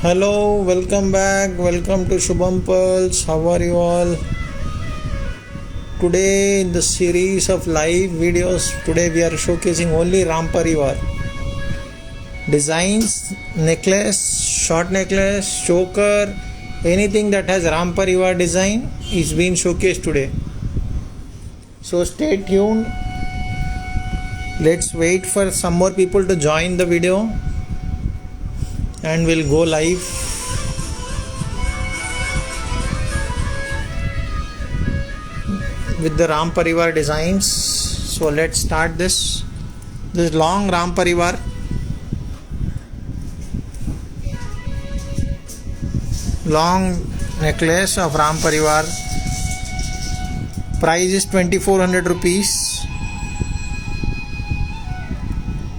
Hello, welcome back. Welcome to Shubham Pearls. How are you all? Today, in the series of live videos, today we are showcasing only Ram Parivar designs, necklace, short necklace, choker, anything that has Ram Parivar design is being showcased today. So stay tuned. Let's wait for some more people to join the video and we'll go live. With the Ram Parivar designs. So let's start this long Ram Parivar. Long necklace of Ram Parivar. Price is 2400 rupees.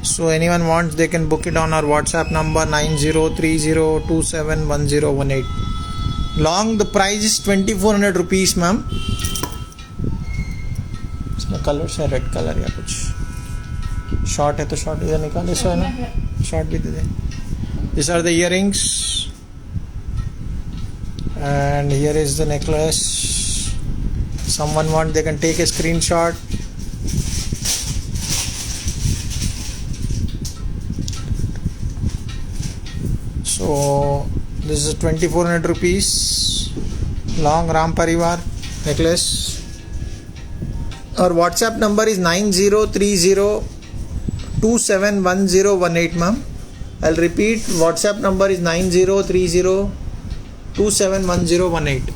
So anyone wants, they can book it on our WhatsApp number 9030271018. Long, the price is 2400 rupees, ma'am. इसमें colours है, red colour या कुछ short है तो short इधर निकाल, ऐसा है ना, शॉर्ट भी दे दे. These are the earrings and here is the necklace. Someone want, they can take a screenshot. So this is 2400 rupees long Ram Parivar necklace. Our WhatsApp number is 9030271018, ma'am. I'll repeat, WhatsApp number is 9030271018.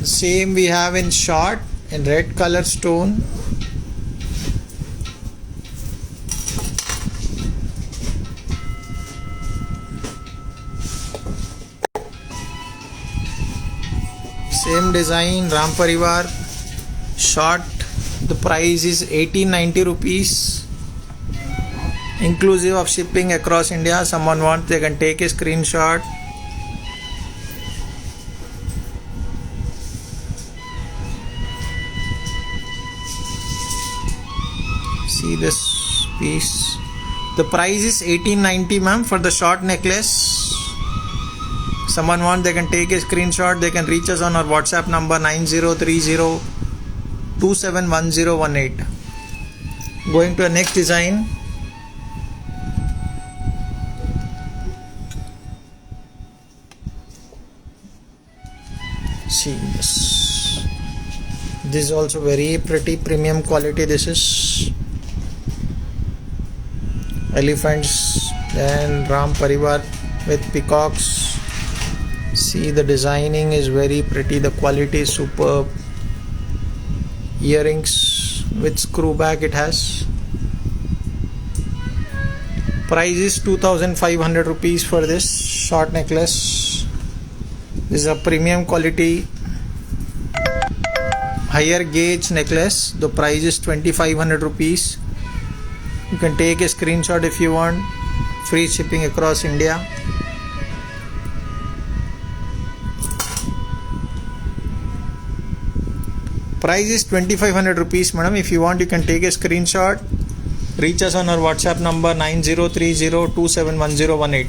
Same we have in short in red color stone. Same design, Ram Parivar short. The price is 1890 rupees inclusive of shipping across India. Someone wants, they can take a screenshot. See this piece. The price is 1890, ma'am, for the short necklace. Someone wants, they can take a screenshot. They can reach us on our WhatsApp number 9030271018. Going to the next design. See this. This is also very pretty, premium quality. This is elephants and Ram Parivar with peacocks. See, the designing is very pretty, the quality is superb. Earrings with screw back it has. Price is 2500 rupees for this short necklace. This is a premium quality higher gauge necklace. The price is 2500 rupees. You can take a screenshot if you want. Free shipping across India. Price is 2500 rupees, madam. If you want, you can take a screenshot. Reach us on our WhatsApp number 9030271018.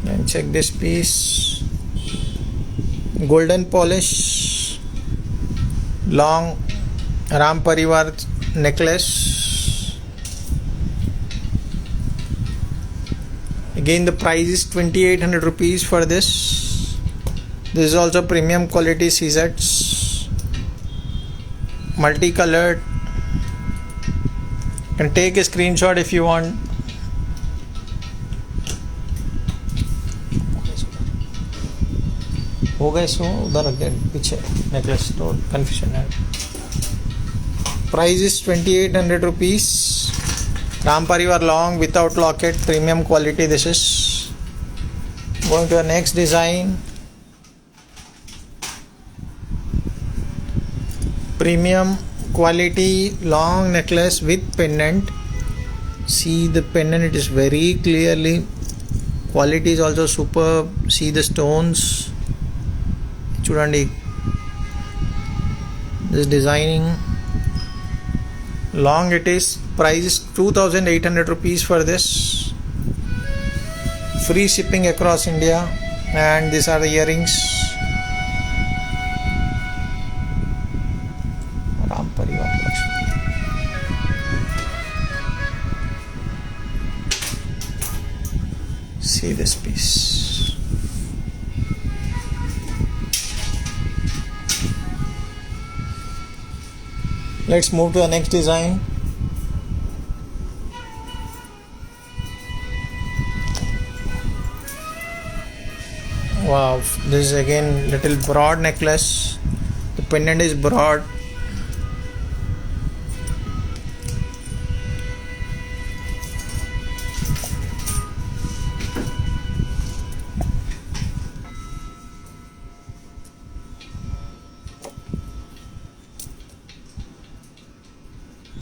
And check this piece. Golden polish long Ram Parivar necklace. Again, the price is 2800 rupees for this. This is also premium quality CZs, multicolored. You can take a screenshot if you want. हो गए सो उधर रख दे पीछे necklace तो confusion है. Price is 2800 rupees. Ram Parivar long without locket, premium quality. This is. Going to the next design. Premium quality long necklace with pendant. See the pendant, it is very clearly. Quality is also superb. See the stones. Chudandi. This designing long it is. Price is 2800 rupees for this. Free shipping across India. And these are the earrings. Ram Parivar collection. See this piece. Let's move to the next design. Wow, this is again little broad necklace. The pendant is broad.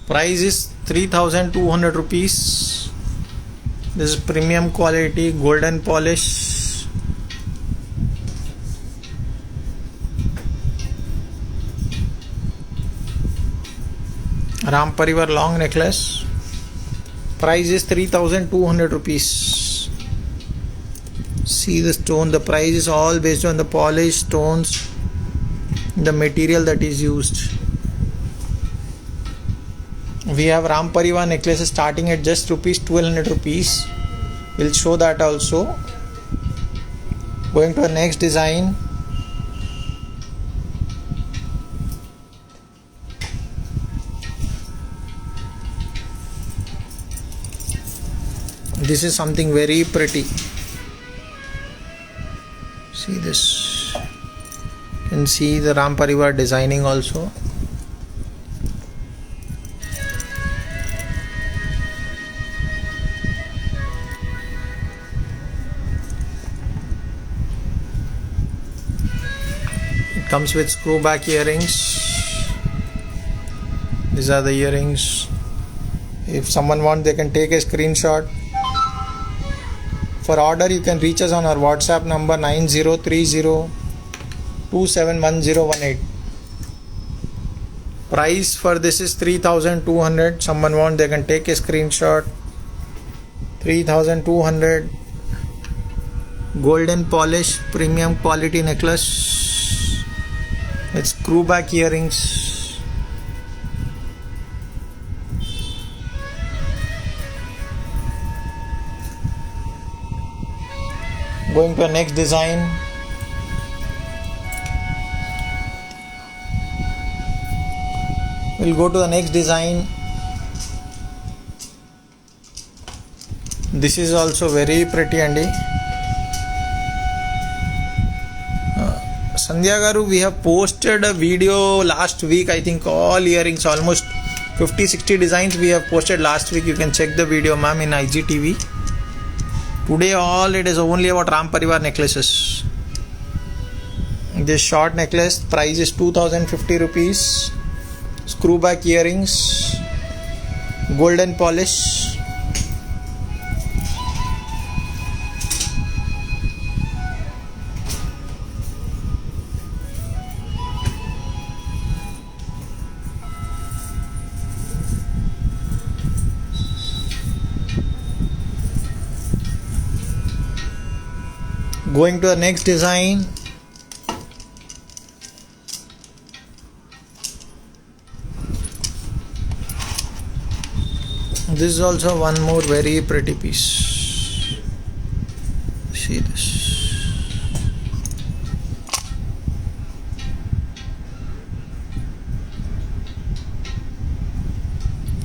Price is 3200 rupees. This is premium quality, golden polish. Ram Parivar long necklace. Price is 3200 rupees. See the stone. The price is all based on the polish, stones, the material that is used. We have Ram Parivar necklaces starting at just rupees 1200 rupees. We'll show that also. Going to the next design. This is something very pretty. See this. You can see the Ram Parivar designing also. It comes with screw back earrings. These are the earrings. If someone wants, they can take a screenshot. For order, you can reach us on our WhatsApp number 9030271018. Price for this is 3200. Someone wants, they can take a screenshot. 3200. Golden polish premium quality necklace with screw back earrings. Going to the next design. We'll go to the next design. This is also very pretty, Andy. Sandhya Garu, we have posted a video last week. I think all earrings, almost 50-60 designs we have posted last week. You can check the video, ma'am, in IGTV. Today all it is only about Ram Parivar necklaces. This short necklace price is 2050 rupees. Screw back earrings, golden polish. Going to the next design. This is also one more very pretty piece. See this.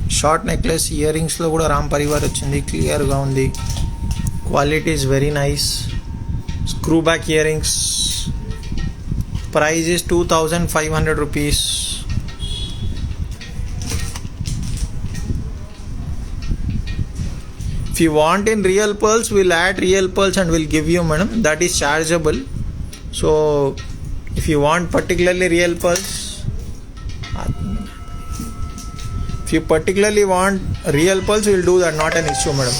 Short necklace, earrings lo kuda Ram Parivar vachindi, clear ga undi. Quality is very nice. Screw back earrings. Price is 2500 rupees. If you want in real pearls, we'll add real pearls and we'll give you, madam. That is chargeable. So if you want particularly real pearls, if you particularly want real pearls, we'll do that. Not an issue, madam.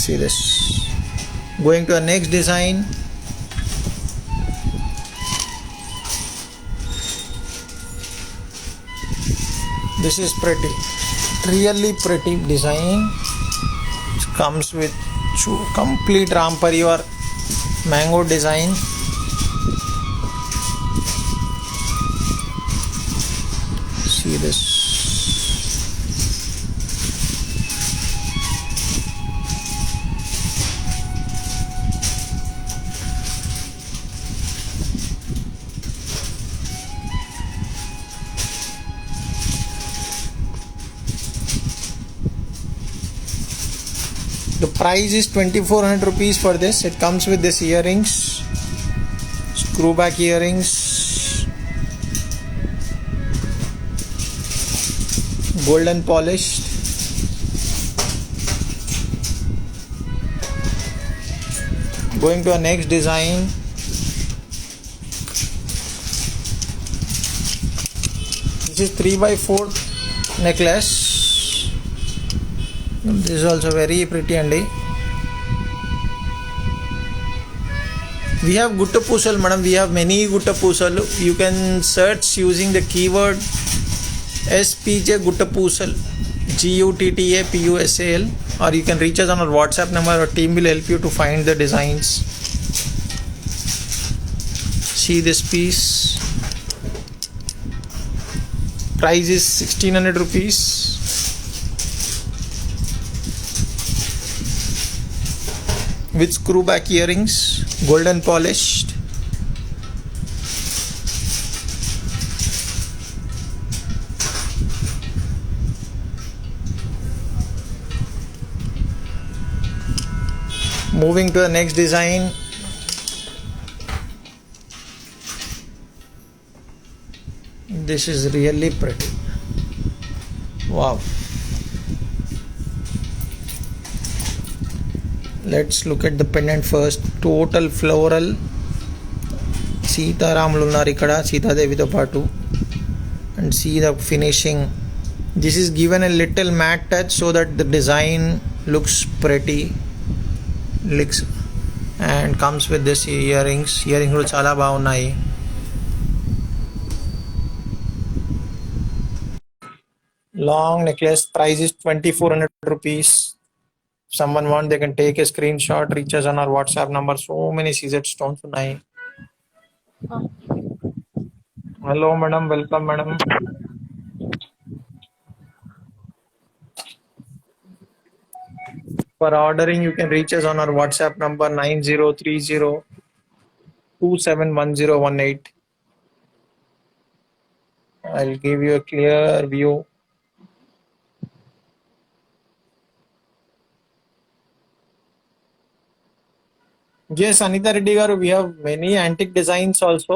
See this. Going to the next design. This is pretty, really pretty design. It comes with complete Ram Parivar mango design. See this. The price is 2400 rupees for this. It comes with this earrings, screw back earrings, golden polished. Going to our next design. This is 3x4 necklace. This is also very pretty, Andy. We have Gutta Pusal, madam. We have many Gutta Pusal. You can search using the keyword SPJ Gutta Pusal, GUTTAPUSAL, or you can reach us on our WhatsApp number. Our team will help you to find the designs. See this piece. Price is 1600 rupees. With screw back earrings, golden polished. Moving to the next design. This is really pretty. Wow. Let's look at the pendant first. Total floral. సీతారాములు ఉన్నారు ఇక్కడ సీతాదేవితో పాటు. And see the finishing. This is given a little matte touch so that the design looks pretty. Looks and comes with this earrings. Earrings కూడా చాలా బాగున్నాయి. Long necklace. Price is 2400 rupees. Someone want, they can take a screenshot, reach us on our WhatsApp number. So many CZ stones ఉన్నాయి. Hello madam, welcome madam. For ordering you can reach us on our WhatsApp number 9030271018. I'll give you a clear view. Yes, Anita Reddy garu, we have many antique designs also.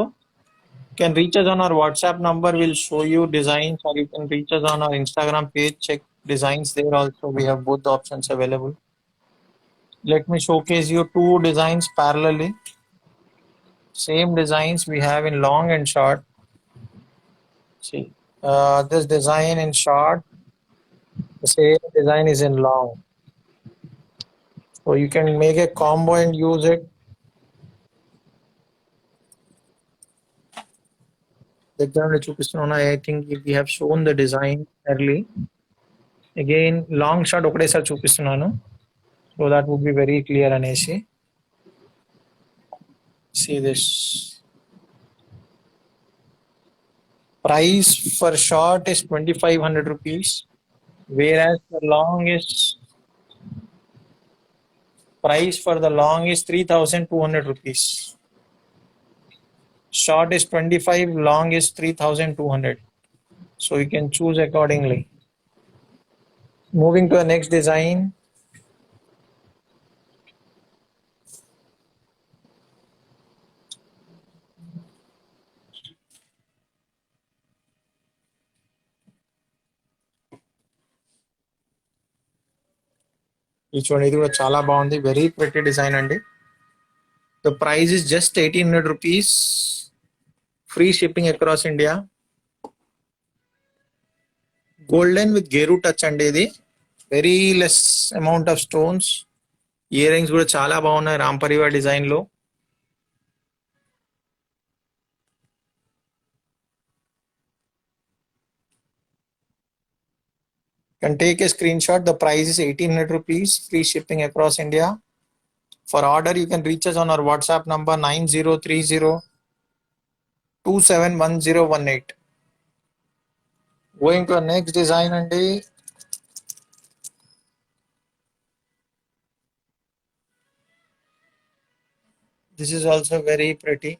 You can reach us on our WhatsApp number. We'll show you designs, or you can reach us on our Instagram page. Check designs there also. We have both the options available. Let me showcase you two designs parallelly. Same designs we have in long and short. See, this design in short, the same design is in long. So you can make a combo and use it. I think we have shown the design early. Again, long shot ఒకటేసారి చూపిస్తున్నాను. So that would be very clear అనేసి. See this. Price for short is 2500 rupees, whereas the long is price for the long is 3200 rupees. Short is 25, long is 3200. So you can choose accordingly. Moving to the next design. ఇది కూడా చాలా బాగుంది. Very pretty design అండి. The price is just 1800 rupees. Free shipping across India. Golden with Geru touch అండి ఇది. Very less amount of stones. Earrings కూడా చాలా బాగున్నాయి రామ్ పరివార్ డిజైన్ లో. Can take a screenshot. The price is 1800 rupees, free shipping across India. For order, you can reach us on our WhatsApp number 9030271018. Going to our next design and this is also very pretty.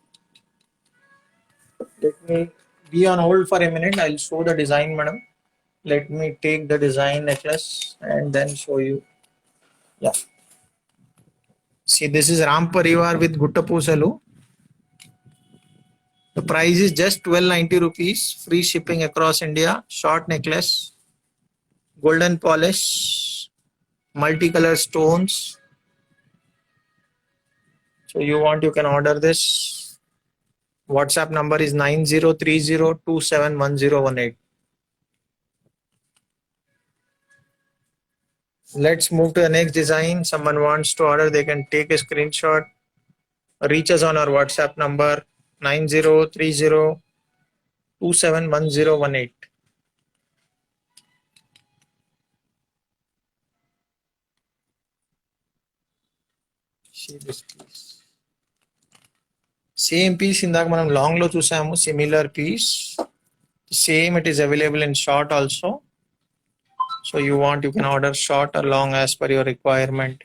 Let me be on hold for a minute. I'll show the design, madam. Let me take the design necklace and then show you. Yeah. See, this is Ram Parivar with Guttapusalu. The price is just 1290 rupees. Free shipping across India. Short necklace. Golden polish. Multicolor stones. So you want, you can order this. WhatsApp number is 9030271018. Let's move to the next design. Someone wants to order, they can take a screenshot. Reach us on our WhatsApp number 9030271018. See this piece. Same piece ఇందాక మనం long లో చూసాము, similar piece. Same, it is available in short also. So you want, you can order short or long as per your requirement.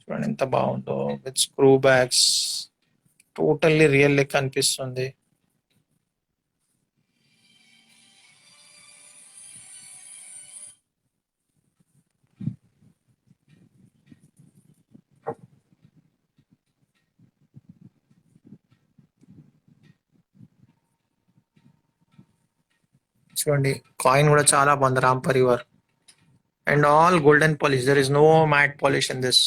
చూడండి ఎంత బాగుందో with screw bags. Totally real లెక్క అనిపిస్తుంది. చూడండి కాయిన్ కూడా చాలా బాగుంది, Ram Parivar. And all golden polish. There is no matte polish in this.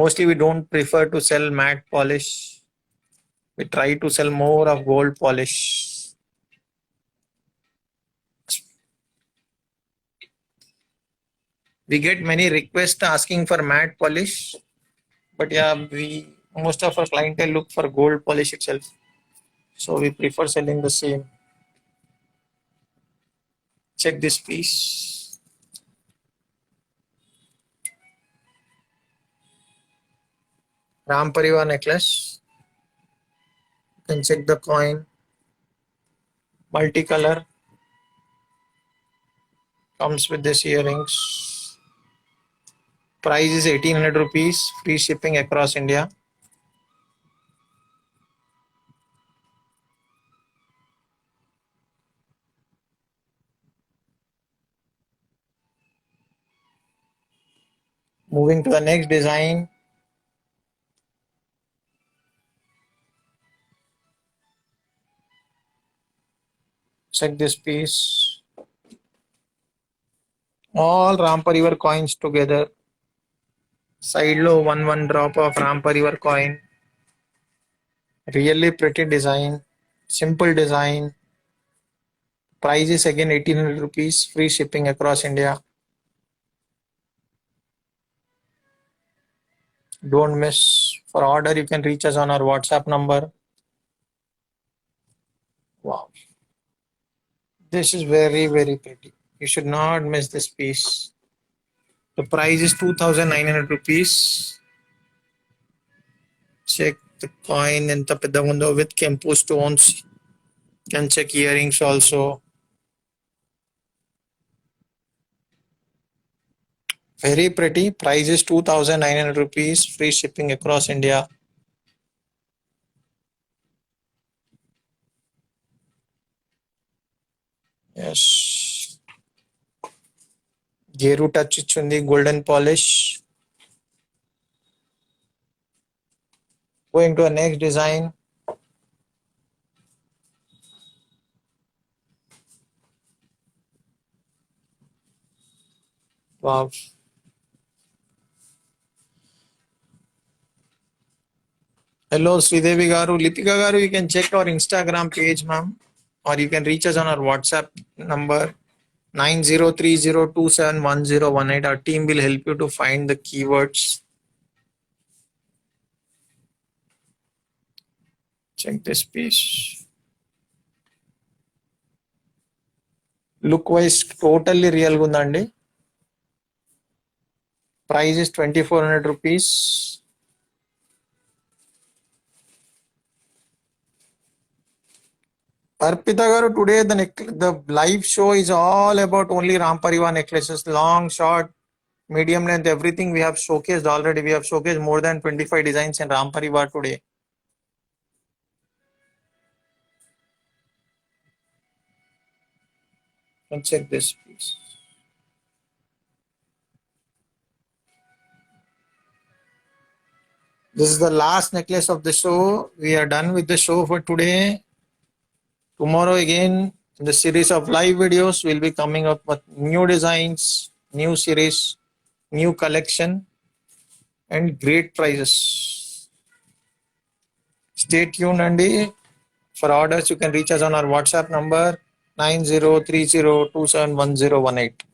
Mostly we don't prefer to sell matte polish. We try to sell more of gold polish. We get many requests asking for matte polish, but yeah, most of our clientele look for gold polish itself. So we prefer selling the same. Check this piece. Ram Parivar necklace. You can check the coin. Multicolor. Comes with this earrings. Price is 1800 rupees. Free shipping across India. Moving to the next design. Check this piece. All Ram Parivar coins together. Side low one drop of Ram Parivar coin. Really pretty design. Simple design. Price is again 1800 rupees. Free shipping across India. Don't miss. For order, you can reach us on our WhatsApp number. Wow. This is very, very pretty. You should not miss this piece. The price is 2900 rupees. Check the coin and the with Kempu stones. Can check earrings also. Very pretty. Price is 2900 rupees. Free shipping across India. Yes. Geru touch ichundi, golden polish. Going to a next design. Wow. Hello, Sridevi Garu. Lipika Garu, you can check our Instagram page, ma'am, or you can reach us on our WhatsApp number 9030271018. Our team will help you to find the keywords. Check this piece. Look wise totally రియల్గా ఉందండి. Price is 2400 rupees. Arpita garu, today the live show is all about only Ram Parivar necklaces, long, short, medium length, everything we have showcased already. We have showcased more than 25 designs in Ram Parivar today. Let's check this, please. This is the last necklace of the show. We are done with the show for today. Tomorrow again, in the series of live videos, we'll be coming up with new designs, new series, new collection, and great prices. Stay tuned, Andy. For orders, you can reach us on our WhatsApp number 9030271018.